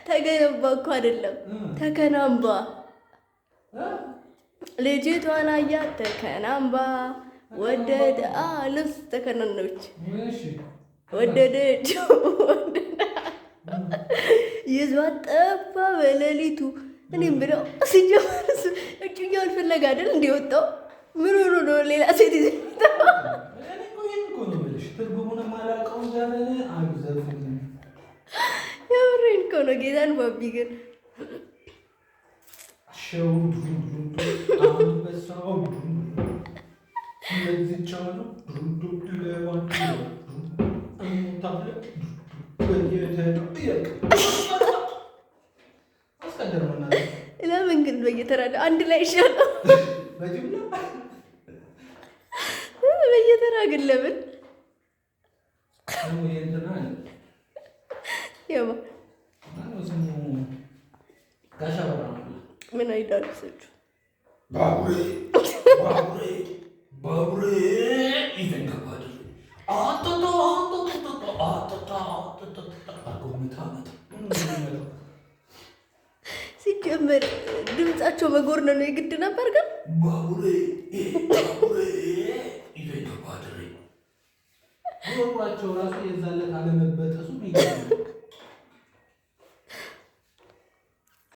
ተገነባ እኮ አይደለም ተከናንባ ልጅቷን አያት ተከናንባ ወደደ ልብስ ተከናነች ወደደች ይዟት ጠፋ በሌሊቱ እኔም ብለው ሲጀመር እጩኛውን ፍለጋ አይደል እንዲወጣው ምን ሆኖ ነው ሌላ ሴት ይዘጣው የምሬን እኮ ነው ጌታን ባቢ ግን ለምን ግን በየተራ አንድ ላይ ይሻላል በየተራ ግን ለምን ያባ ምን አይዳልሰች ባቡሬ ይዘንከባድ ሲጀመር ድምጻቸው መጎርነን ነው የግድ ነበር ግን ባቡሬ ይዘንከባድ ወሯቸው ራሱ የዛለት አለመበጠሱ